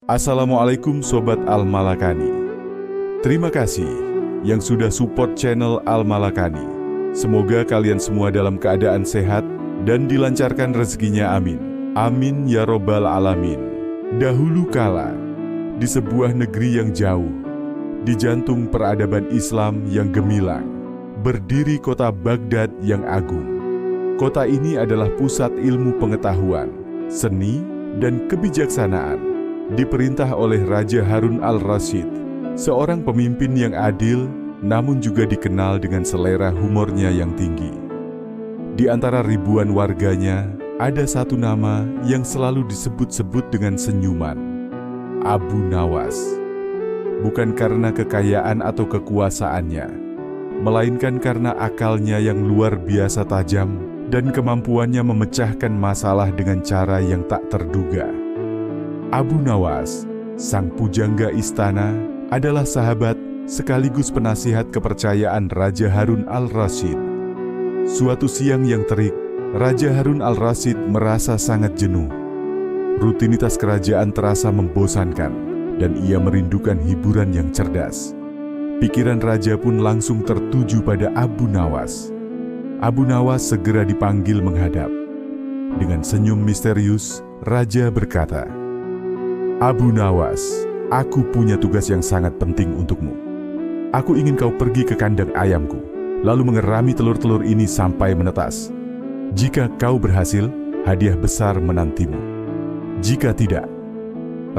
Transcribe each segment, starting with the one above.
Assalamualaikum Sobat Al-Malakani. Terima kasih yang sudah support channel Al-Malakani. Semoga kalian semua dalam keadaan sehat dan dilancarkan rezekinya, amin. Amin ya robbal alamin. Dahulu kala, di sebuah negeri yang jauh, di jantung peradaban Islam yang gemilang, berdiri kota Baghdad yang agung. Kota ini adalah pusat ilmu pengetahuan, seni, dan kebijaksanaan. Diperintah oleh Raja Harun al-Rasyid, seorang pemimpin yang adil namun juga dikenal dengan selera humornya yang tinggi. Di antara ribuan warganya, ada satu nama yang selalu disebut-sebut dengan senyuman, Abu Nawas. Bukan karena kekayaan atau kekuasaannya, melainkan karena akalnya yang luar biasa tajam dan kemampuannya memecahkan masalah dengan cara yang tak terduga. Abu Nawas, sang pujangga istana, adalah sahabat sekaligus penasihat kepercayaan Raja Harun al-Rasyid. Suatu siang yang terik, Raja Harun al-Rasyid merasa sangat jenuh. Rutinitas kerajaan terasa membosankan, dan ia merindukan hiburan yang cerdas. Pikiran raja pun langsung tertuju pada Abu Nawas. Abu Nawas segera dipanggil menghadap. Dengan senyum misterius, raja berkata, "Abu Nawas, aku punya tugas yang sangat penting untukmu. Aku ingin kau pergi ke kandang ayamku, lalu mengerami telur-telur ini sampai menetas. Jika kau berhasil, hadiah besar menantimu. Jika tidak..."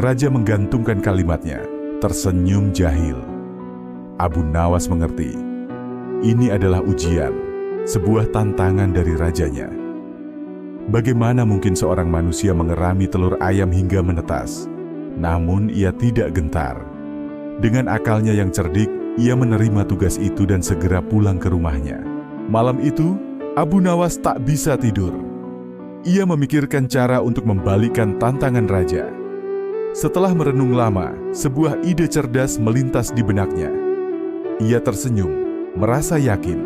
Raja menggantungkan kalimatnya, tersenyum jahil. Abu Nawas mengerti. Ini adalah ujian, sebuah tantangan dari rajanya. Bagaimana mungkin seorang manusia mengerami telur ayam hingga menetas? Namun ia tidak gentar. Dengan akalnya yang cerdik, ia menerima tugas itu dan segera pulang ke rumahnya. Malam itu, Abu Nawas tak bisa tidur. Ia memikirkan cara untuk membalikkan tantangan raja. Setelah merenung lama, sebuah ide cerdas melintas di benaknya. Ia tersenyum, merasa yakin.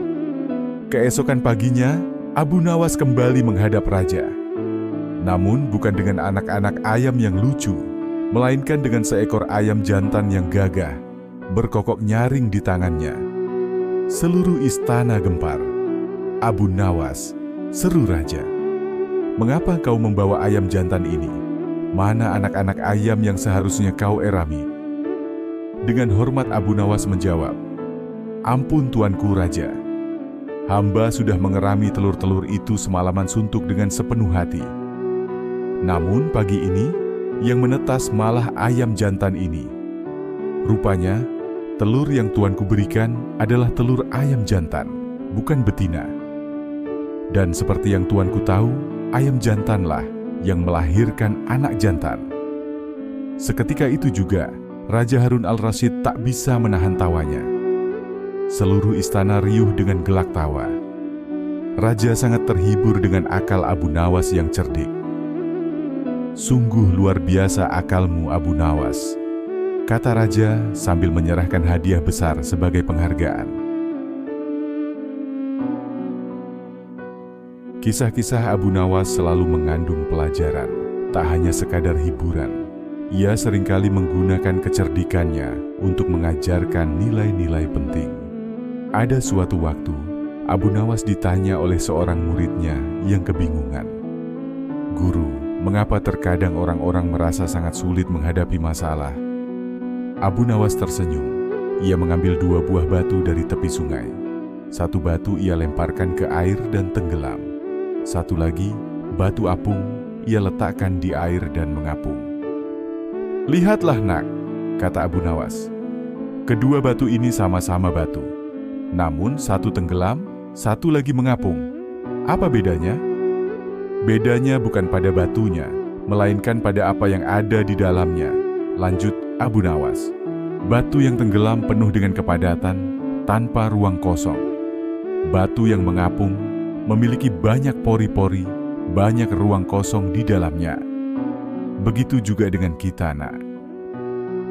Keesokan paginya, Abu Nawas kembali menghadap raja. Namun bukan dengan anak-anak ayam yang lucu, melainkan dengan seekor ayam jantan yang gagah, berkokok nyaring di tangannya. Seluruh istana gempar. "Abu Nawas," seru raja, "mengapa kau membawa ayam jantan ini? Mana anak-anak ayam yang seharusnya kau erami?" Dengan hormat Abu Nawas menjawab, "Ampun tuanku raja, hamba sudah mengerami telur-telur itu semalaman suntuk dengan sepenuh hati. Namun pagi ini, yang menetas malah ayam jantan ini. Rupanya, telur yang tuanku berikan adalah telur ayam jantan, bukan betina. Dan seperti yang tuanku tahu, ayam jantanlah yang melahirkan anak jantan." Seketika itu juga, Raja Harun al-Rasyid tak bisa menahan tawanya. Seluruh istana riuh dengan gelak tawa. Raja sangat terhibur dengan akal Abu Nawas yang cerdik. "Sungguh luar biasa akalmu, Abu Nawas," kata raja sambil menyerahkan hadiah besar sebagai penghargaan. Kisah-kisah Abu Nawas selalu mengandung pelajaran, tak hanya sekadar hiburan. Ia seringkali menggunakan kecerdikannya untuk mengajarkan nilai-nilai penting. Ada suatu waktu, Abu Nawas ditanya oleh seorang muridnya yang kebingungan, "Guru, mengapa terkadang orang-orang merasa sangat sulit menghadapi masalah?" Abu Nawas tersenyum. Ia mengambil 2 buah batu dari tepi sungai. Satu batu ia lemparkan ke air dan tenggelam. Satu lagi, batu apung, ia letakkan di air dan mengapung. "Lihatlah nak," kata Abu Nawas. "Kedua batu ini sama-sama batu. Namun satu tenggelam, satu lagi mengapung. Apa bedanya?" "Bedanya bukan pada batunya, melainkan pada apa yang ada di dalamnya," lanjut Abu Nawas. "Batu yang tenggelam penuh dengan kepadatan, tanpa ruang kosong. Batu yang mengapung memiliki banyak pori-pori, banyak ruang kosong di dalamnya. Begitu juga dengan kita, nak.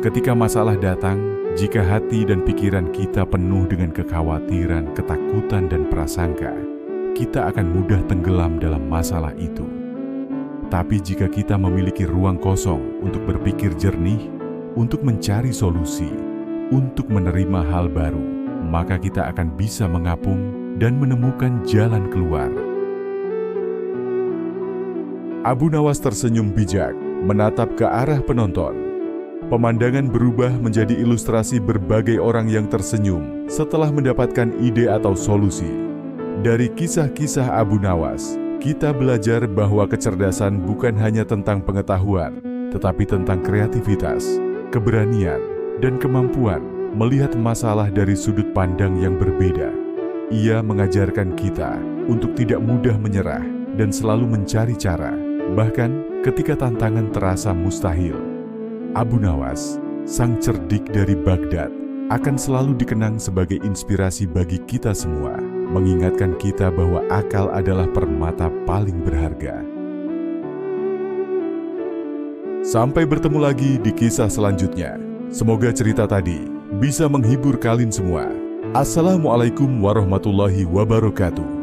Ketika masalah datang, jika hati dan pikiran kita penuh dengan kekhawatiran, ketakutan, dan prasangka, kita akan mudah tenggelam dalam masalah itu. Tapi jika kita memiliki ruang kosong untuk berpikir jernih, untuk mencari solusi, untuk menerima hal baru, maka kita akan bisa mengapung dan menemukan jalan keluar. Abu Nawas tersenyum bijak, menatap ke arah penonton. Pemandangan berubah menjadi ilustrasi berbagai orang yang tersenyum setelah mendapatkan ide atau solusi. Dari kisah-kisah Abu Nawas, kita belajar bahwa kecerdasan bukan hanya tentang pengetahuan, tetapi tentang kreativitas, keberanian, dan kemampuan melihat masalah dari sudut pandang yang berbeda. Ia mengajarkan kita untuk tidak mudah menyerah dan selalu mencari cara, bahkan ketika tantangan terasa mustahil. Abu Nawas, sang cerdik dari Baghdad, akan selalu dikenang sebagai inspirasi bagi kita semua, mengingatkan kita bahwa akal adalah permata paling berharga. Sampai bertemu lagi di kisah selanjutnya. Semoga cerita tadi bisa menghibur kalian semua. Assalamualaikum warahmatullahi wabarakatuh.